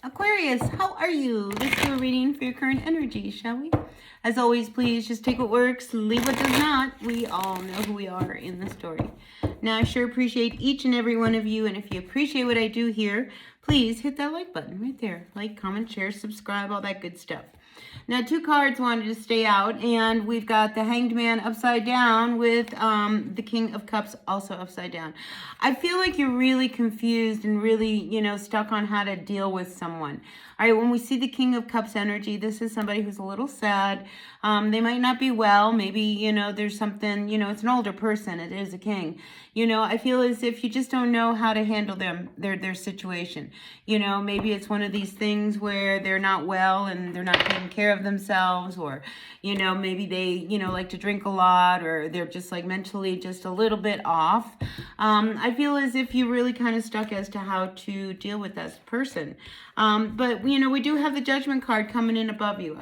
Aquarius, how are you? Let's do a reading for your current energy, shall we? As always, please just take what works, leave what does not. We all know who we are in the story. Now, I sure appreciate each and every one of you, and if you appreciate what I do here, please hit that like button right there. Like, comment, share, subscribe, all that good stuff. Now, two cards wanted to stay out, and we've got the Hanged Man upside down with the King of Cups also upside down. I feel like you're really confused and really, stuck on how to deal with someone. All right, when we see the King of Cups energy, this is somebody who's a little sad. They might not be well. Maybe, there's something, it's an older person. It is a king. I feel as if you just don't know how to handle their situation. Maybe it's one of these things where they're not well and they're not taking care of themselves, or, maybe they, like to drink a lot, or they're just like mentally just a little bit off. I feel as if you're really kind of stuck as to how to deal with this person. But, we do have the Judgment card coming in above you.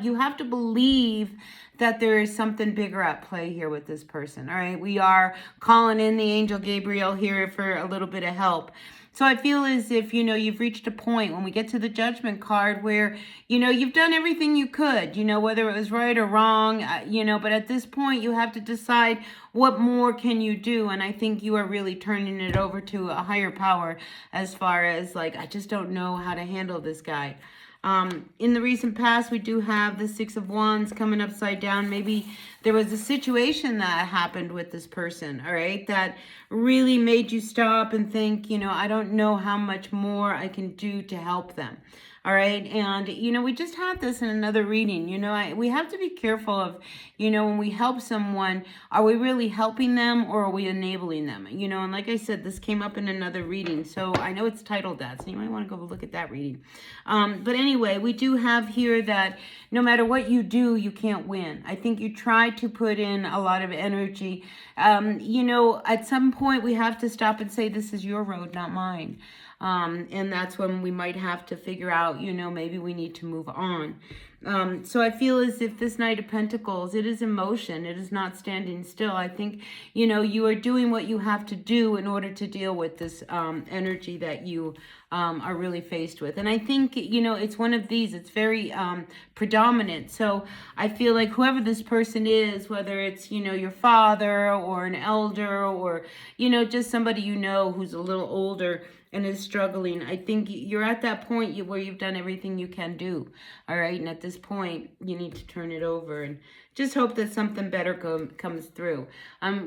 You have to believe that there is something bigger at play here with this person. All right, we are calling in the angel Gabriel here for a little bit of help. So I feel as if, you've reached a point when we get to the Judgment card where, you've done everything you could, whether it was right or wrong, but at this point you have to decide what more can you do. And I think you are really turning it over to a higher power as far as like, I just don't know how to handle this guy. In the recent past, we do have the Six of Wands coming upside down. Maybe there was a situation that happened with this person, all right, that really made you stop and think, I don't know how much more I can do to help them. All right. And, we just had this in another reading. We have to be careful of, when we help someone, are we really helping them or are we enabling them? And like I said, this came up in another reading. So I know it's titled that. So you might want to go look at that reading. But anyway, we do have here that no matter what you do, you can't win. I think you try to put in a lot of energy. At some point we have to stop and say, this is your road, not mine. And that's when we might have to figure out, maybe we need to move on. So I feel as if this Knight of Pentacles, it is in motion. It is not standing still. I think, you are doing what you have to do in order to deal with this energy that you are really faced with. And I think, it's one of these. It's very predominant. So I feel like whoever this person is, whether it's, your father or an elder or, just somebody who's a little older and is struggling, I think you're at that point where you've done everything you can do. All right. And at this point, you need to turn it over and just hope that something better comes through.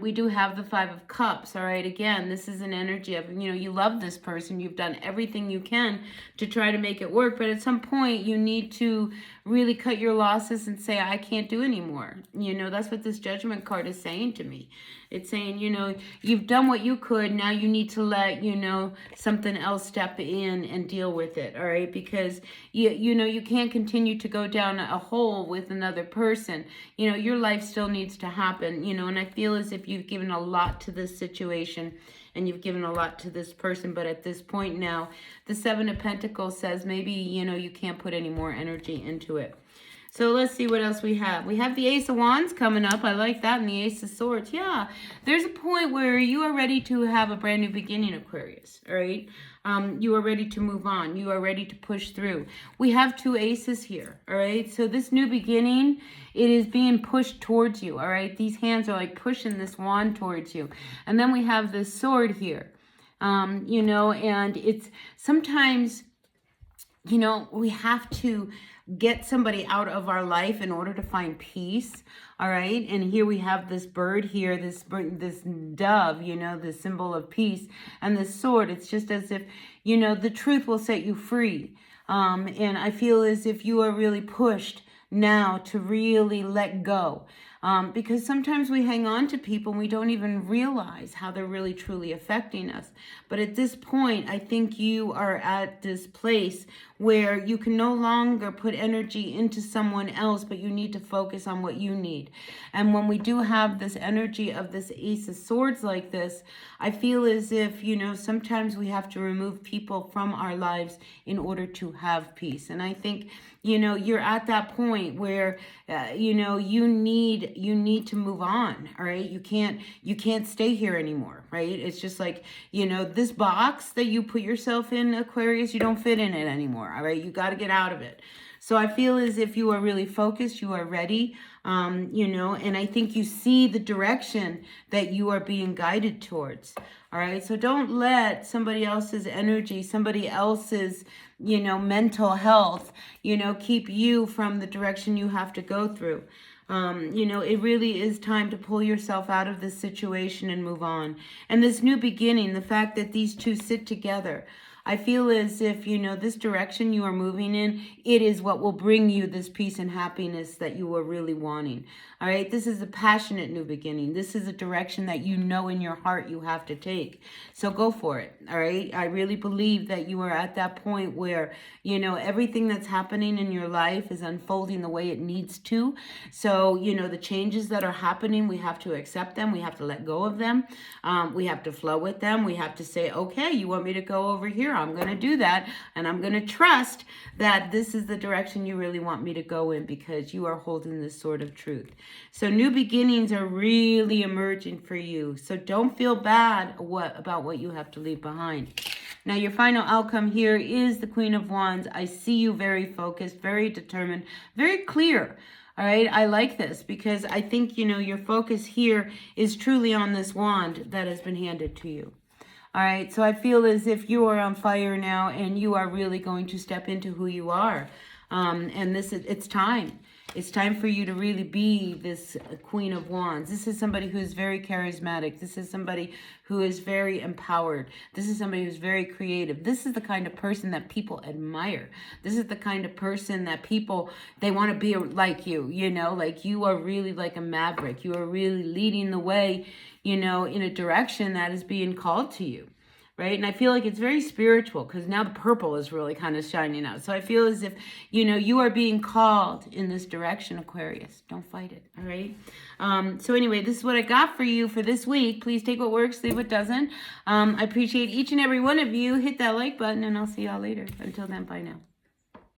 We do have the Five of Cups. All right. Again, this is an energy of, you love this person. You've done everything you can to try to make it work. But at some point, you need to really cut your losses and say, I can't do anymore. That's what this Judgment card is saying to me. It's saying, you've done what you could. Now you need to let, something else step in and deal with it. All right. Because, you can't continue to go down a hole with another person. Your life still needs to happen, and I feel as if you've given a lot to this situation and you've given a lot to this person. But at this point now, the Seven of Pentacles says maybe, you can't put any more energy into it. So let's see what else we have. We have the Ace of Wands coming up. I like that. And the Ace of Swords. Yeah, there's a point where you are ready to have a brand new beginning, Aquarius. All right. You are ready to move on. You are ready to push through. We have two aces here. All right. So this new beginning, it is being pushed towards you. All right. These hands are like pushing this wand towards you. And then we have this sword here. And it's sometimes, we have to get somebody out of our life in order to find peace. All right. And here we have this bird here, this dove, the symbol of peace, and this sword. It's just as if, the truth will set you free. And I feel as if you are really pushed now to really let go. Because sometimes we hang on to people and we don't even realize how they're really truly affecting us. But at this point, I think you are at this place where you can no longer put energy into someone else, but you need to focus on what you need. And when we do have this energy of this Ace of Swords like this, I feel as if, sometimes we have to remove people from our lives in order to have peace. And I think, you're at that point where, you need need to move on. All right. You can't stay here anymore. Right. It's just like, this box that you put yourself in, Aquarius, you don't fit in it anymore. All right. You got to get out of it. So I feel as if you are really focused, you are ready, and I think you see the direction that you are being guided towards. All right. So don't let somebody else's energy, somebody else's, mental health, keep you from the direction you have to go through. It really is time to pull yourself out of this situation and move on. And this new beginning, the fact that these two sit together, I feel as if, this direction you are moving in, it is what will bring you this peace and happiness that you are really wanting. All right. This is a passionate new beginning. This is a direction that in your heart you have to take. So go for it. All right. I really believe that you are at that point where, everything that's happening in your life is unfolding the way it needs to. So, the changes that are happening, we have to accept them. We have to let go of them. We have to flow with them. We have to say, okay, you want me to go over here? I'm going to do that. And I'm going to trust that this is the direction you really want me to go in, because you are holding this sword of truth. So new beginnings are really emerging for you. So don't feel bad about what you have to leave behind. Now, your final outcome here is the Queen of Wands. I see you very focused, very determined, very clear. All right. I like this because I think, your focus here is truly on this wand that has been handed to you. All right. So I feel as if you are on fire now and you are really going to step into who you are. And it's time. It's time for you to really be this Queen of Wands. This is somebody who is very charismatic. This is somebody who is very empowered. This is somebody who's very creative. This is the kind of person that people admire. This is the kind of person that they want to be like you, like you are really like a maverick. You are really leading the way, in a direction that is being called to you. Right. And I feel like it's very spiritual because now the purple is really kind of shining out. So I feel as if, you are being called in this direction, Aquarius. Don't fight it. All right. So anyway, this is what I got for you for this week. Please take what works, leave what doesn't. I appreciate each and every one of you. Hit that like button and I'll see y'all later. Until then, bye now.